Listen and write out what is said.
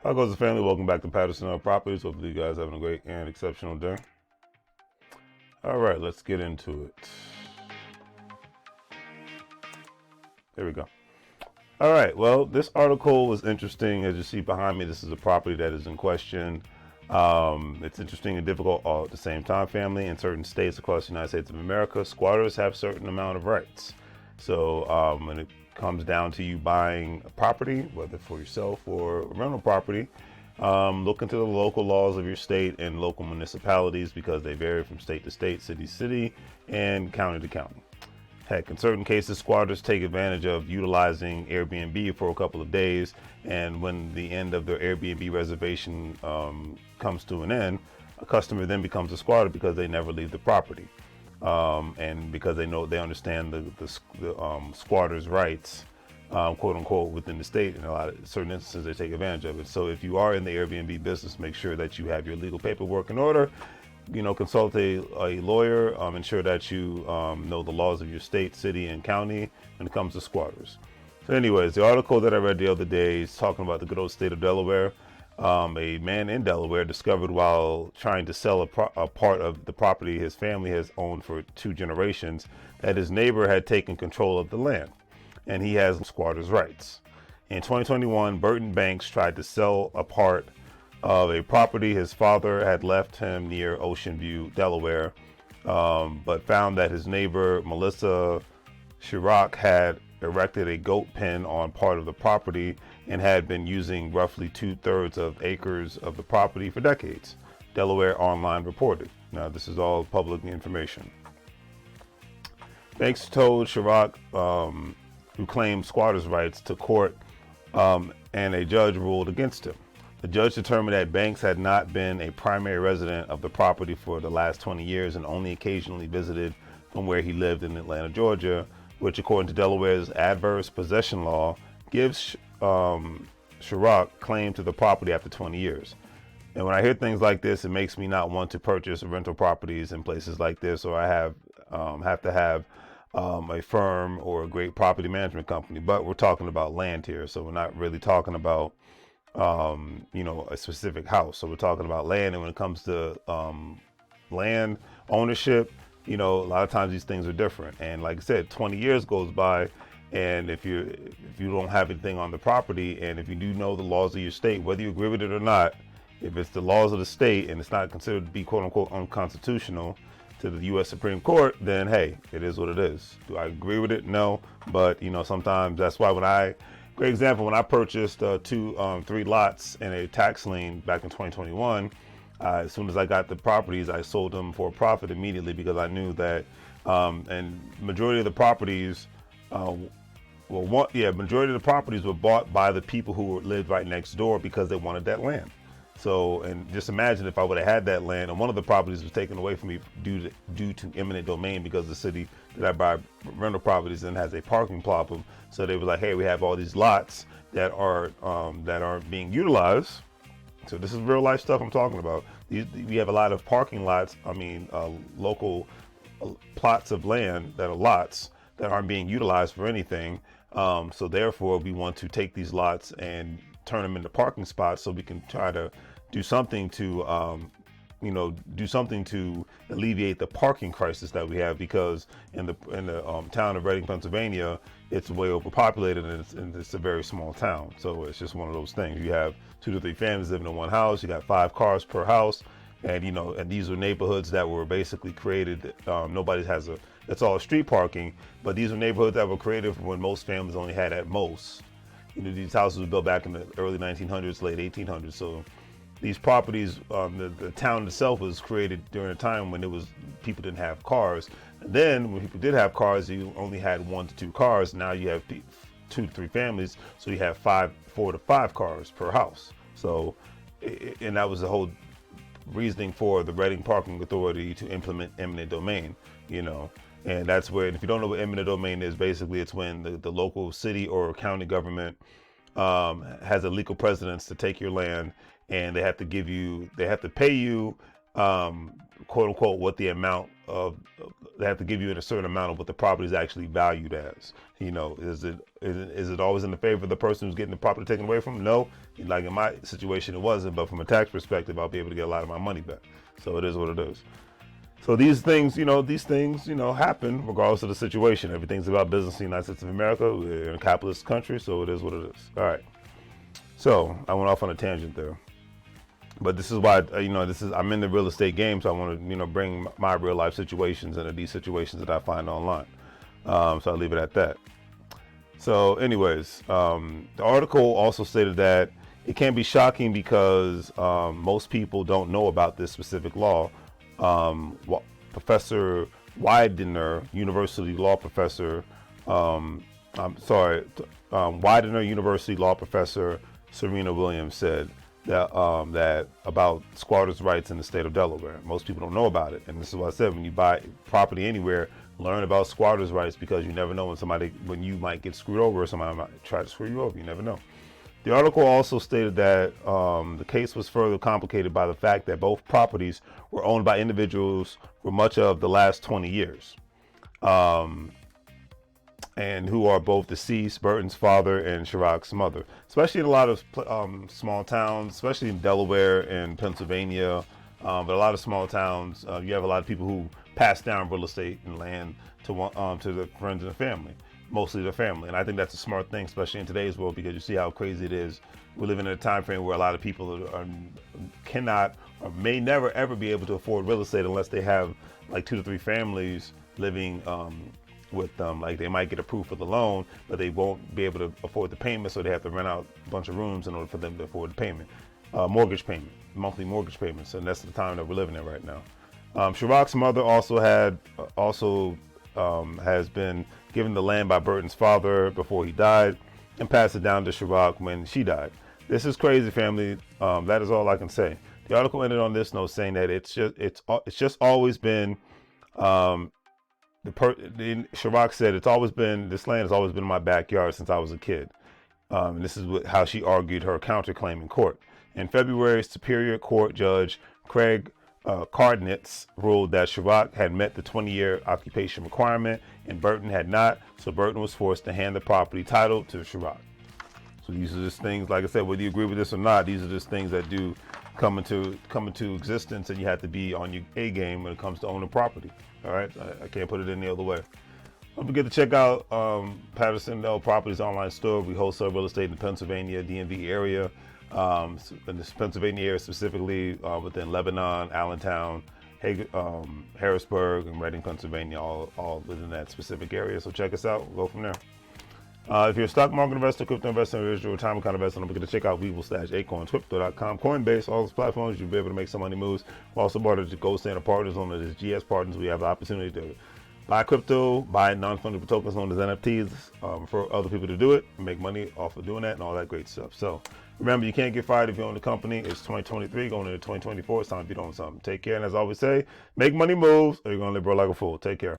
How goes the family? Welcome back to Patterson Properties. Hopefully you guys having a great and exceptional day. All right, let's get into it. There we go. All right, well, this article was interesting. As you see behind me, this is a property that is in question. It's interesting and difficult all at the same time, family. In certain states across the United States of America, squatters have certain amount of rights. So when it comes down to you buying a property, whether for yourself or a rental property, look into the local laws of your state and local municipalities because they vary from state to state, city to city, and county to county. Heck, in certain cases, squatters take advantage of utilizing Airbnb for a couple of days, and when the end of their Airbnb reservation comes to an end, a customer then becomes a squatter because they never leave the property, and because they understand the squatter's rights, quote unquote, within the state. In a lot of certain instances, they take advantage of it. So if you are in the Airbnb business, make sure that you have your legal paperwork in order. Consult a lawyer, ensure that you know the laws of your state, city, and county when it comes to squatters. So anyways, the article that I read the other day is talking about the good old state of Delaware. A man in Delaware discovered while trying to sell a part of the property his family has owned for 2 generations that his neighbor had taken control of the land, and he has squatters' rights. In 2021, Burton Banks tried to sell a part of a property his father had left him near Ocean View, Delaware, but found that his neighbor, Melissa Chirac, had erected a goat pen on part of the property and had been using roughly 2/3 of acres of the property for decades, Delaware Online reported. Now, this is all public information. Banks told Chirac, who claimed squatters' rights, to court, and a judge ruled against him. The judge determined that Banks had not been a primary resident of the property for the last 20 years and only occasionally visited from where he lived in Atlanta, Georgia, which, according to Delaware's adverse possession law, gives Chirac claim to the property after 20 years. And when I hear things like this, it makes me not want to purchase rental properties in places like this, or I have to have a firm or a great property management company. But we're talking about land here, so we're not really talking about a specific house. So we're talking about land, and when it comes to land ownership, a lot of times these things are different. And like I said, 20 years goes by, and if you don't have anything on the property, and if you do know the laws of your state, whether you agree with it or not, if it's the laws of the state and it's not considered to be quote unquote unconstitutional to the U.S. Supreme Court, then hey, it is what it is. Do I agree with it? No, but sometimes that's why great example, when I purchased 3 lots in a tax lien back in 2021, as soon as I got the properties, I sold them for a profit immediately because I knew that, and majority of the properties, majority of the properties were bought by the people who lived right next door because they wanted that land. So, and just imagine if I would have had that land and one of the properties was taken away from me due to eminent domain because the city that I buy rental properties in has a parking problem. So they were like, hey, we have all these lots that are being utilized. So this is real life stuff I'm talking about. We have a lot of parking lots. Local plots of land that are lots that aren't being utilized for anything. So therefore, we want to take these lots and turn them into parking spots so we can try to do something to alleviate the parking crisis that we have, because in the town of Reading, Pennsylvania, it's way overpopulated and it's a very small town. So it's just one of those things. You have 2 to 3 families living in one house. You got 5 cars per house, and and these are neighborhoods that were basically created. It's all street parking, but these are neighborhoods that were created when most families only had at most. These houses were built back in the early 1900s, late 1800s. So these properties, the town itself was created during a time when people didn't have cars. And then when people did have cars, you only had 1 to 2 cars. Now you have 2 to 3 families, so you have 4 to 5 cars per house. So, and that was the whole reasoning for the Reading Parking Authority to implement eminent domain. And that's where, if you don't know what eminent domain is, basically it's when the local city or county government has a legal precedence to take your land, and they have to pay you quote unquote, what the amount of, they have to give you a certain amount of what the property is actually valued as. You know, is it always in the favor of the person who's getting the property taken away from? No, like in my situation, it wasn't. But from a tax perspective, I'll be able to get a lot of my money back. So it is what it is. So these things, happen regardless of the situation. Everything's about business in the United States of America. We're in a capitalist country, so it is what it is. All right. So I went off on a tangent there. But this is why, I'm in the real estate game, so I want to, bring my real life situations into these situations that I find online. So I'll leave it at that. So anyways, the article also stated that it can be shocking because most people don't know about this specific law. Professor Widener, university law professor, Widener University law professor Serena Williams said that about squatters' rights in the state of Delaware. Most people don't know about it, and this is what I said: when you buy property anywhere, learn about squatters' rights, because you never know when you might get screwed over, or somebody might try to screw you over. You never know. The article also stated that the case was further complicated by the fact that both properties were owned by individuals for much of the last 20 years. And who are both deceased, Burton's father and Chiroc's mother. Especially in a lot of small towns, especially in Delaware and Pennsylvania, but a lot of small towns, you have a lot of people who pass down real estate and land to their friends and family, mostly their family. And I think that's a smart thing, especially in today's world, because you see how crazy it is. We're living in a time frame where a lot of people cannot or may never ever be able to afford real estate unless they have like 2 to 3 families living with them. Like they might get approved for the loan, but they won't be able to afford the payment, so they have to rent out a bunch of rooms in order for them to afford the payment, mortgage payment, monthly mortgage payments. And that's the time that we're living in right now. Chiroc's mother has been given the land by Burton's father before he died, and passed it down to Chiroc when she died. This is crazy, family. That is all I can say. The article ended on this note saying that it's just always been. Chiroc's said this land has always been in my backyard since I was a kid. And this is how she argued her counterclaim in court. In February, Superior Court Judge Craig Cardnitz ruled that Chiroc had met the 20-year occupation requirement and Burton had not, so Burton was forced to hand the property title to Chiroc. So these are just things, like I said, whether you agree with this or not, these are just things that do come into existence, and you have to be on your A game when it comes to owning property. All right, I can't put it any other way. Don't forget to check out Patterson L Properties online store. We wholesale real estate in the Pennsylvania DMV area, in the Pennsylvania area specifically, within Lebanon, Allentown, Harrisburg, and Reading, Pennsylvania, all within that specific area. So check us out. We'll go from there. If you're a stock market investor, crypto investor, or retirement account investor, don't forget to check out WEBULL/Acorns, Crypto.com, Coinbase, all those platforms. You'll be able to make some money moves. We're also part of the Gold Standard Partners, known as GS Partners. We have the opportunity to buy crypto, buy non-fungible tokens known as NFTs, for other people to do it, and make money off of doing that and all that great stuff. So remember, you can't get fired if you own the company. It's 2023, going into 2024. It's time to be doing something. Take care, and as I always say, make money moves, or you're going to live broke like a fool. Take care.